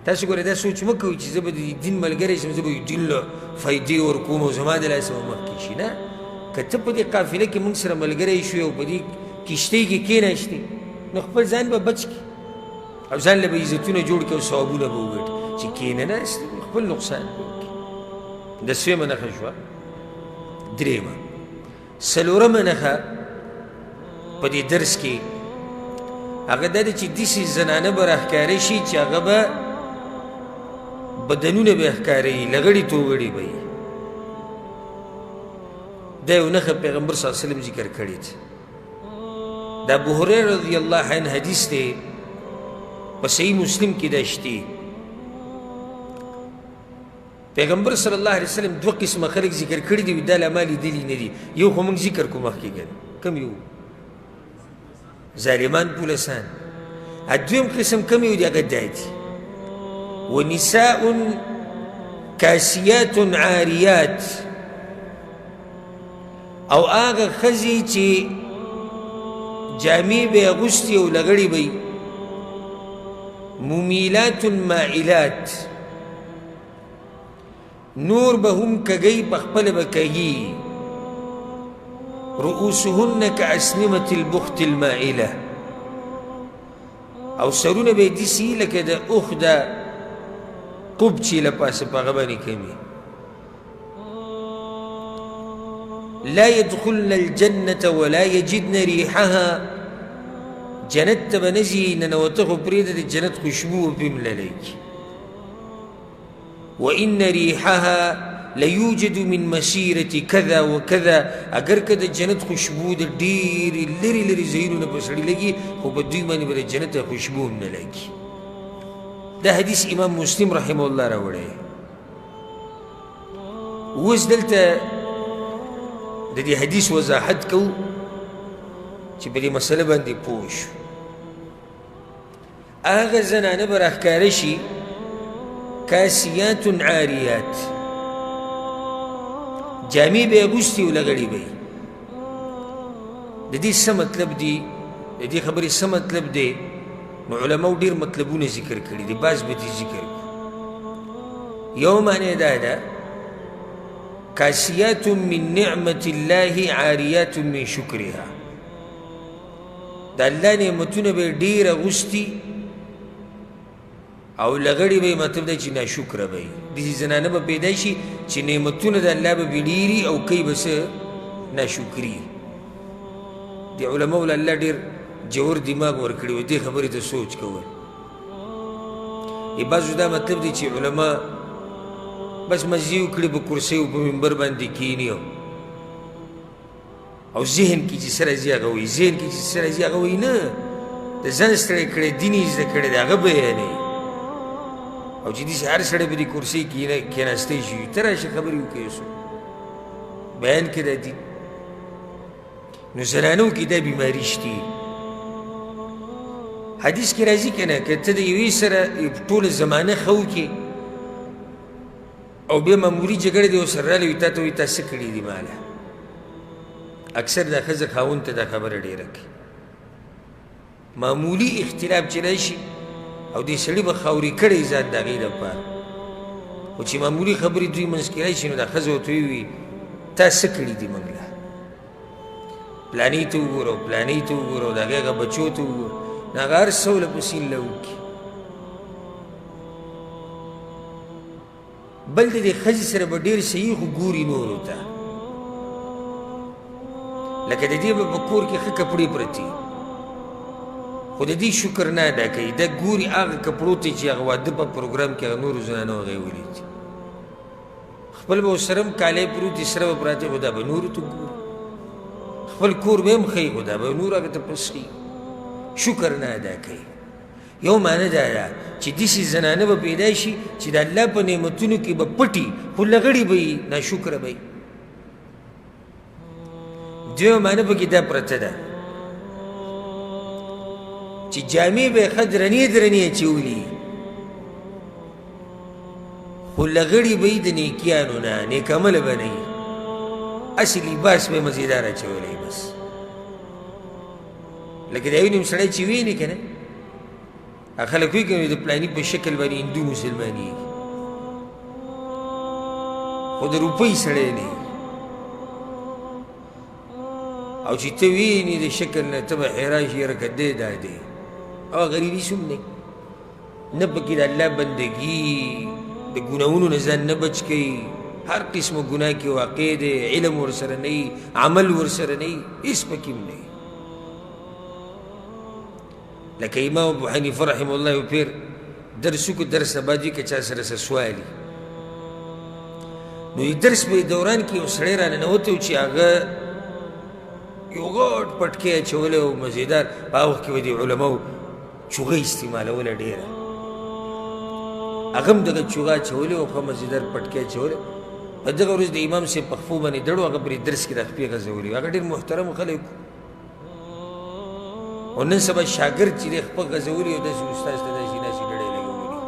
تاسو ګورئ دا سوچ مه کوئ چې زه به د دین ملګری شم زه به د دین له فایدې ورکوم او زما د لاسه به مخکې شي نه که ته په دې قافله کې موږ سره ملګری شوې او په دې کښتۍ کې کېناستې نو خپل ځان به بچ کړي او ځان له به عزتونه جوړ کړي او ثوابونه به وګټي چې کېنناستې خپل نقصان به وکړي د سویمه نښه شوه درېمه څلورمه نښه په دې درس کې هغه دا ده چې داسې زنانه به راښکاره شي چې هغه به بدنونه به یې ښکاروي لغړي توغړي به یې دا یو نښه پیغمبر صلی الله علیه وسلم ذکر کړې ده د ابو هریره رضی الله عنه حدیث دی په صحیح مسلم کې دا شته پیغمبر صلی الله علیه وسلم دوه قسمه خلک ذکر کړي دي دا لا ما لیدلي نه دي یو خو موږ ذکر کوو مخکې کوم یو ظالمان پولسان دویم قسم کوم یو دی هغه دا دي ونساء کاسیات عاریات او هغه ښځې چې جامې به یې اغوستې او لغړې به یې ممیلات مائلات نور به هم کږی په خپله به کږي رؤوسهن كأسنمة البخت المائلة او سرونه به یې داسې لکه د اوښ د قب چې له پاسه په هغه باندې کوي لا يدخلن الجنة ولا يجدن ريحها جنت ته به نه ځي ننوته خو پرېږده د جنت خوشبو به پې مللی وإن ريحها ليوجد من مسيرة كذا وكذا اگر که د جنت خوشبو د ډېرې لرې لرې ځایونو نه به سړي لګي خو په دوی باندې به د جنت خوشبو هم نه لګي دا حدیث امام مسلم رحمه الله راوړی اوس دلته د دې حدیث وضاحت کوو چې په دې مسله باندې پوه شو هغه زنانه به راښکاره شي کاسیات عاریات جامې به یې اغوستې او لغړې به یې د دې څه مطلب دی د دې خبرې څه مطلب دی نو علماو ډېر مطلبونه ذکر کړي دي بعض به دې ذکر کړو یو معنی دا ده کاسیات من نعمت الله عاریات من شکرها د الله نعمتونه به یې ډېر اغوستي او لغړی به مطلب دی چې ناشکره به وي داسې زنانه به پیدا شي چې نعمتونه د الله به بې ډېري او کوي به څه ناشکري د علماو له الله ډېر جوور دماغ ورکړي و دې خبرې ته سوچ کول بعضو دا مطلب دی چې علما بس مزې وکړي په کرسیو په منبر باندې کښېني او ذهن کې چې څه راځي هغه وایي ذهن کې چې څه راځي هغه وایي نه د ځان ستړی کړی دین یې زده کړی دی هغه بیانوي او چې داسې هر سړی په دې کرسۍ کېناستی شي ته راشه خبرې وکړې اوس بیان کې دا دي نو زنانو کې دا بیماري شتي حدیث کې راځي که نه که ته د یوې سره ټوله زمانه ښه وکړې او بیا معمولي جګړه دې ورسره راغلې وي تا ته وایي تا څه کړي دي ماله اکثر دا ښځه خاوند ته دا خبره ډېره کوي معمولي اختلاف چې راشي او دې سړي به خاورې کړی ځان د هغې لپاره خو چې معمولي خبرې دوی منځ کې راشي نو دا ښځه ورته ووایي تا څه کړي دي موږ له پلانې ته وګوره او پلانې ته وګوره او د هغې هغه بچو ته وګوره نو هغه هر څه ورپسې له وکړي بل د دې ښځې سره به ډېر صحیح خو ګوري نورو ته لکه د دې به په کور کې ښه کپړې پرتې خو د دې شکر نه ادا کوي دا ګوري هغه کپړو ته چې هغه واده په پروګرام کې هغه نورو زنانو هغې ولیدي خپل به ورسره هم کالی پروت دي سره به پراته خو دا به نورو ته ګوري خپل کور به هم ښیي خو دا به نور هغه ته پس ښیي شکر نه ادا کوي یو معنی دا ده چې داسې زنانه به پیدا شي چې د الله په نعمتونو کې به پټي خو لغړي به وي ناشکره به وي دویمه معنی پکې دا پرته ده چې جامې به یې ښه درنې درنې اچولي خو لغړي به یي د نیکیانو نه نیکعمله به نه وي هسې لباس به یې مزېدار اچولی بس لکه د یو نیم سړی چې ویني که نه خلک وایي که د پلاني په شکل باندې هندو مسلمانېږي خو د روپۍ سړی نه او چې ته وینې د شکل نه ته به حیران شي یاره که دی دا دی او غریبي سوم دی نه پکې د الله بندګي د ګناهونو نه ځان نه بچ کوي هر قسمه ګناه کې واقع دی علم ورسره نه وي عمل ورسره نه وي هېڅ پکې هم نه وي لکه امام ابو حنیفه رحمه الله یو پیر درس وکړو درس نه بعد وي که چا سره څه سوال وي نو د درس په دوران کې یو سړی راننوتی و چې هغه یو غټ پټکی اچولی او مزیدار په هغه وخت کې به د علماو چوغه استعمالوله ډېره هغه هم دغه چوغه اچولې او ښه مزیدار پټکی اچولی په دغه ورځ د امام صاحب په خپو باندې دړ و هغه پرې درس کې د خپې غځولي هغه ډېر محترم خلک او نن سبا شاګرد چې دی خپه غځولي او داسې استاذ ته داسې ناسې ډډې لګولي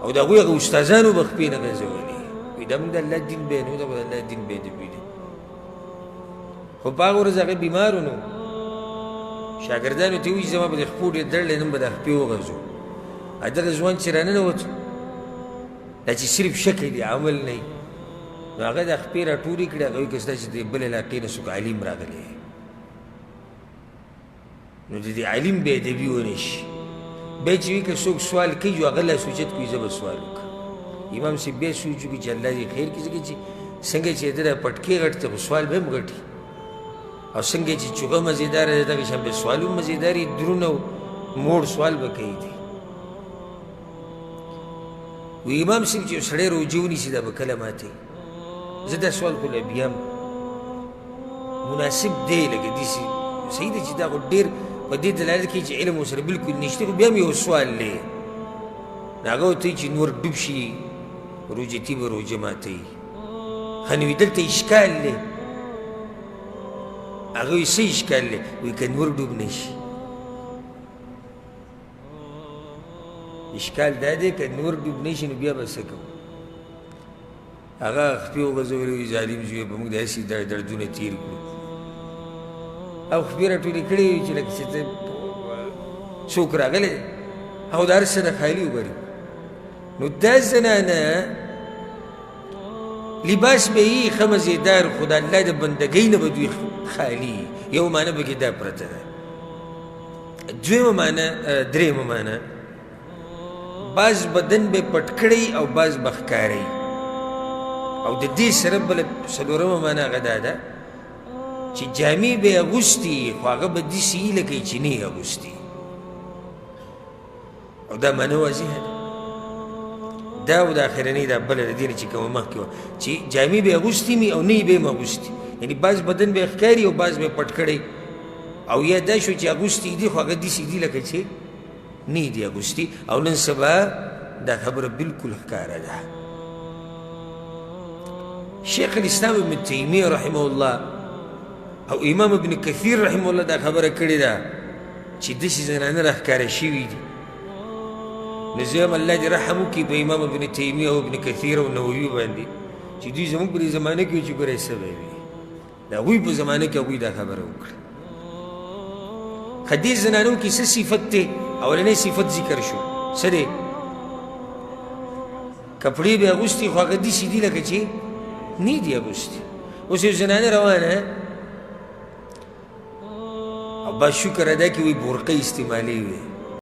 او د هغوی هغه استادانو به خپې نه غځولي وایي دا موږ د الله دین بیانوو دا به د الله دین بېادبي دی خو په هغه ورځ هغه بیمار و نو شاګردانو ته وایي زما به د خپو ډېر درد دی نن به د خپې وغځو دغه ځوان چې راننوت دا چې صرف شکل دی عمل نه وي نو هغه د خپې راټولې کړې هغه وایي که ستا چې د بل علاقې نه څوک عالم راغلی نو د دې عالم بې ادبي ونه شي بیا چې وي که څوک سوال کوي جو هغه لا سوچت کوي زه به سوال وکړم امام صاحب بیا سوچ وکړي چې الله دې خیر کړي ځکه چې څنګه چې د دا پټکې غټ ته خو سوال به هم غټي او څنګه چې چوغه مزېداره ده دغه شان به سوال هم مزېدار وي دروند او موړ سوال به کوي دی و امام صاحب چې یو سړی روجې ونیسي دا به کله ماتوي زه دا سوال خو لا بیا مناسب دی لکه داسې صحیح ده چې دا خو ډېر په دې دلالت کوي چې علم ورسره بلکل نشته خو بیا هم یو سوال دی نو هغه ورته وایي چې نور ډوب شي روجتي به روجه ماتوي ښه نو دلته اشکال دی هغه وایي څه اشکال دی وایي که نور ډوب نه شي اشکال دا دی که نور ډوب نه شي نو بیا به څه کوو هغه خپې وغځولې وایي ظالم زویه به موږ داسې دردونه تېر کړو او خپې راټولې کړې وي چې لکه چې ته څوک راغلی او د هر څه نه خالي وګوري نو دا زنانه لباس به یې ښه مزېدار خو د الله د بندګۍ نه به دوی خالي یو معنی پکې دا پرته ده دویمه معنی درېیمه معنی بعض بدن به پټ کړی او بعض به ښکارئ او د دې سره بله څلورمه معنی هغه دا ده چې جامې به یې اغوستي خو هغه به داسې وي لکه چې نه یې اغوستي او دا معنی واضحه ده دا او د اخرنۍ دا بله د دې نه چې کومه مخکې وه چې جامې به یې اغوستي وي او نه یې به یې هم اغوستي یعنې بعض بدن به یې ښکاري او بعض به یې پټ کړی او یا دا شو چې اغوستي دي خو هغه داسې دي لکه چې نه یې دي اغوستي او نن سبا دا خبره بلکل ښکاره ده شیخ الاسلام ابن تیمیه رحمه الله او امام ابن کثیر رحمه الله دا خبره کړې ده چې داسې زنانه راښکاره شوي دي نو زه هم الله دې رحم وکړي په امام ابن تیمیه او ابن کثیر او نووي باندې چې دوی زموږ په دې زمانه کې چې ګوره څه به وي د هغوی په زمانه کې هغوی دا خبره وکړه ښه دې زنانو کې څه صفت دی اولنی صفت ذکر شو څه دی کپړې به اغوستي خو هغه داسې دي لکه چې نه دي اغوستي اوس یو زنانه روانه او با شکر ادا کړي وایي برقه استعمالوي